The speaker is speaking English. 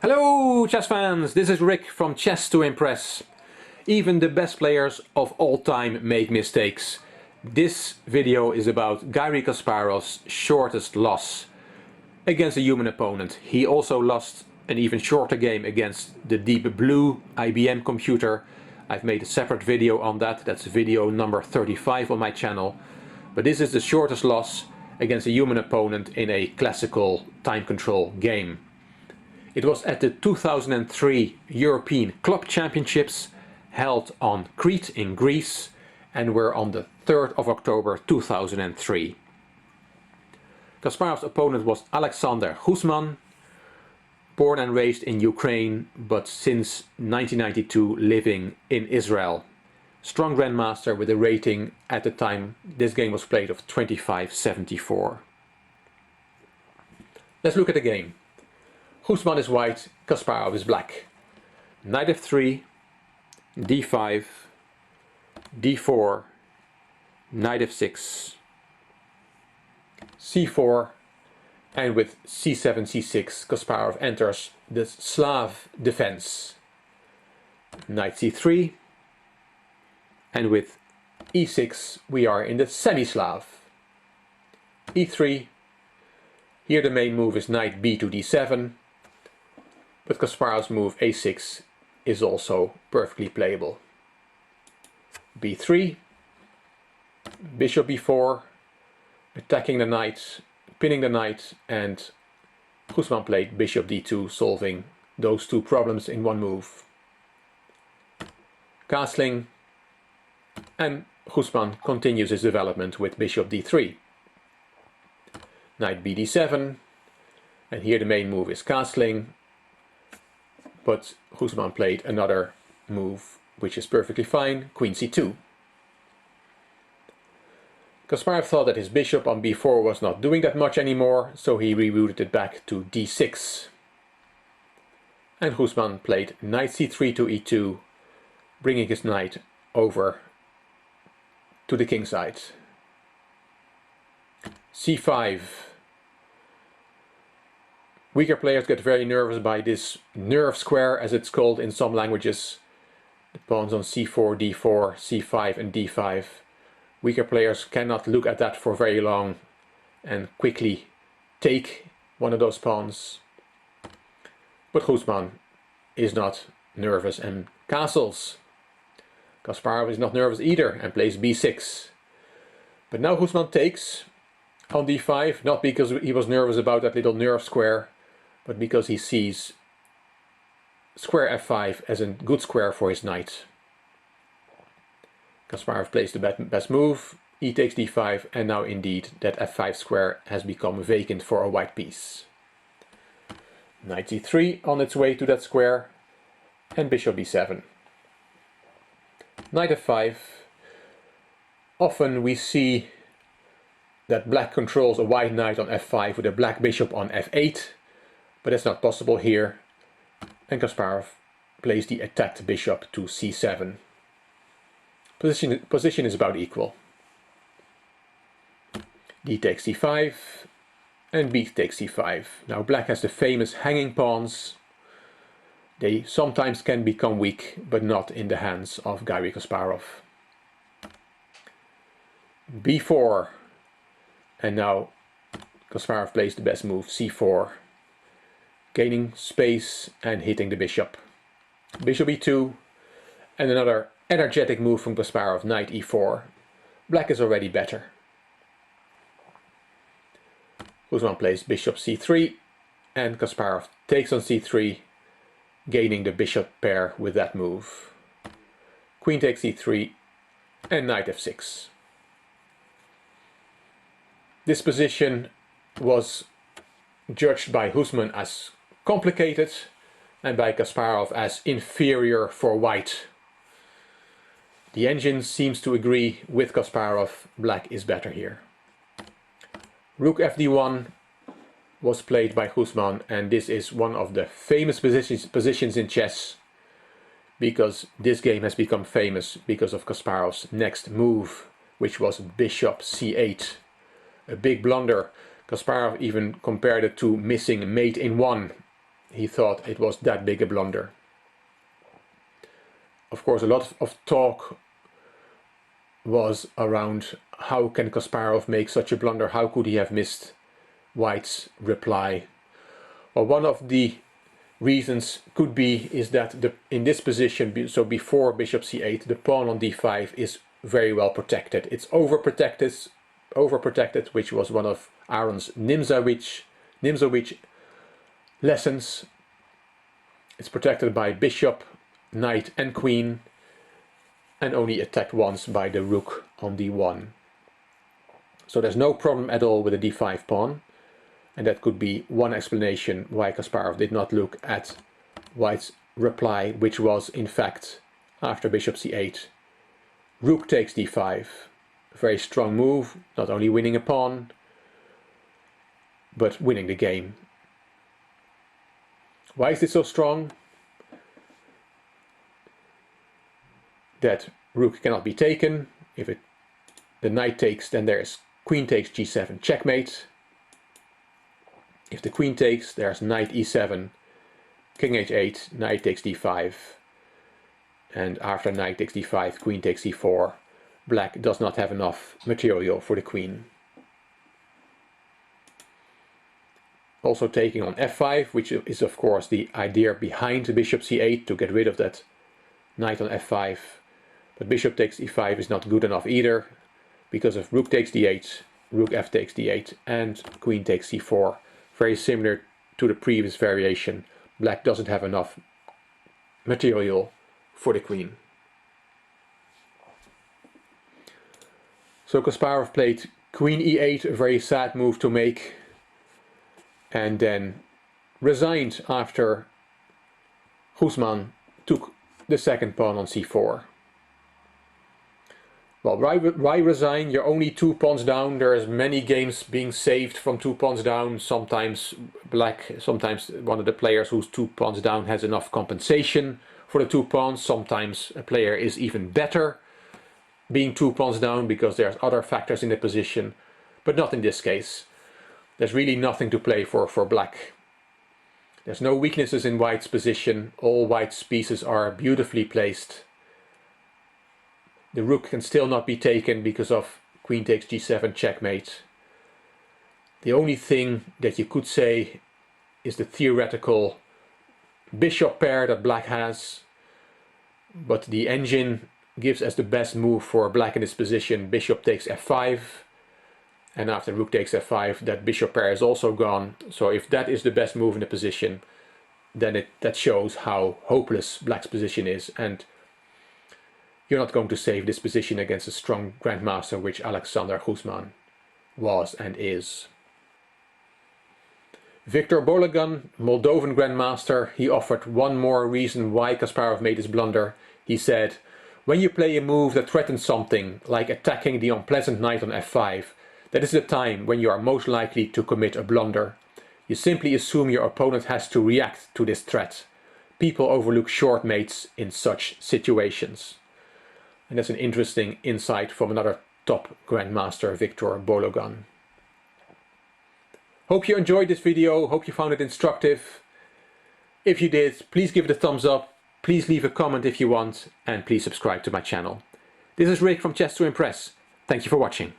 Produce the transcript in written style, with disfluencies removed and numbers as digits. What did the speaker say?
Hello chess fans, this is Rick from Chess to Impress. Even the best players of all time make mistakes. This video is about Garry Kasparov's shortest loss against a human opponent. He also lost an even shorter game against the Deep Blue IBM computer. I've made a separate video on that, that's video number 35 on my channel. But this is the shortest loss against a human opponent in a classical time control game. It was at the 2003 European Club Championships held on Crete in Greece and were on the 3rd of October 2003. Kasparov's opponent was Alexander Guzman, born and raised in Ukraine but since 1992 living in Israel. Strong grandmaster with a rating at the time this game was played of 25-74. Let's look at the game. Guzman is white, Kasparov is black. Knight f3, d5, d4, knight f6, c4, and with c7, c6, Kasparov enters the Slav defense. Knight c3, and with e6 we are in the semi-Slav. e3, here the main move is knight b to d7, but Kasparov's move a6 is also perfectly playable. b3, bishop b4, attacking the knight, pinning the knight, and Guzman played bishop d2, solving those two problems in one move. Castling, and Guzman continues his development with bishop d3. Knight b d7, and here the main move is castling, but Guzman played another move which is perfectly fine, queen c2. Kasparov thought that his bishop on b4 was not doing that much anymore, so he rerouted it back to d6. And Guzman played knight c3 to e2, bringing his knight over to the king side. c5. Weaker players get very nervous by this nerve square, as it's called in some languages. The pawns on c4, d4, c5 and d5. Weaker players cannot look at that for very long and quickly take one of those pawns. But Guzman is not nervous and castles. Kasparov is not nervous either and plays b6. But now Guzman takes on d5, not because he was nervous about that little nerve square, but because he sees square f5 as a good square for his knight. Kasparov plays the best move, e takes d5, and now indeed that f5 square has become vacant for a white piece. Knight c3 on its way to that square, and bishop b7. Knight f5. Often we see that black controls a white knight on f5 with a black bishop on f8, but that's not possible here, and plays the attacked bishop to c7. Position is about equal. d takes c5, and b takes c5. Now black has the famous hanging pawns. They sometimes can become weak, but not in the hands of Garry Kasparov. b4, and now Kasparov plays the best move, c4, gaining space and hitting the bishop. Bishop e2, and another energetic move from Kasparov, knight e4. Black is already better. Guzman plays bishop c3, and Kasparov takes on c3, gaining the bishop pair with that move. Queen takes e3, and knight f6. This position was judged by Guzman as complicated and by Kasparov as inferior for white. The engine seems to agree with Kasparov, black is better here. Rook fd1 was played by Guzman, and this is one of the famous positions in chess, because this game has become famous because of Kasparov's next move, which was bishop c8. A big blunder. Kasparov even compared it to missing mate in one. he thought it was that big a blunder. Of course, a lot of talk was around how can Kasparov make such a blunder? How could he have missed White's reply? Well, one of the reasons could be is that in this position, so before bishop c8, the pawn on d5 is very well protected. It's overprotected, which was one of Aaron's Nimzowitsch lessons. It's protected by bishop, knight and queen, and only attacked once by the rook on d1. So there's no problem at all with the d5 pawn, and that could be one explanation why Kasparov did not look at White's reply, which was in fact after bishop c8, rook takes d5. A very strong move, not only winning a pawn, but winning the game. Why is it so strong? That rook cannot be taken. If the knight takes, then there's queen takes g7, checkmate. If the queen takes, there's knight e7, king h8, knight takes d5. And after knight takes d5, queen takes e4. Black does not have enough material for the queen. Also taking on f5, which is of course the idea behind bishop c8, to get rid of that knight on f5. But bishop takes e5 is not good enough either, because of rook takes d8, rook f takes d8, and queen takes c4. Very similar to the previous variation. Black doesn't have enough material for the queen. So Kasparov played queen e8, a very sad move to make, and then resigned after Guzman took the second pawn on c4. Well, why resign? You're only 2 pawns down. There's many games being saved from 2 pawns down. Sometimes sometimes one of the players who's 2 pawns down has enough compensation for the 2 pawns. Sometimes a player is even better being 2 pawns down because there's other factors in the position, but not in this case. There's really nothing to play for Black. There's no weaknesses in White's position. All White's pieces are beautifully placed. The rook can still not be taken because of queen takes g7 checkmate. The only thing that you could say is the theoretical bishop pair that Black has, but the engine gives as the best move for Black in this position bishop takes f5, and after rook takes f5 that bishop pair is also gone. So if that is the best move in the position, then that shows how hopeless Black's position is, and you're not going to save this position against a strong grandmaster, which Alexander Guzman was and is. Viktor Bologan, Moldovan grandmaster, he offered one more reason why Kasparov made his blunder. He said, when you play a move that threatens something, like attacking the unpleasant knight on f5, that is the time when you are most likely to commit a blunder. You simply assume your opponent has to react to this threat. People overlook short mates in such situations. And that's an interesting insight from another top grandmaster, Viktor Bologan. Hope you enjoyed this video, hope you found it instructive. If you did, please give it a thumbs up, please leave a comment if you want, and please subscribe to my channel. This is Rick from Chess to Impress. Thank you for watching.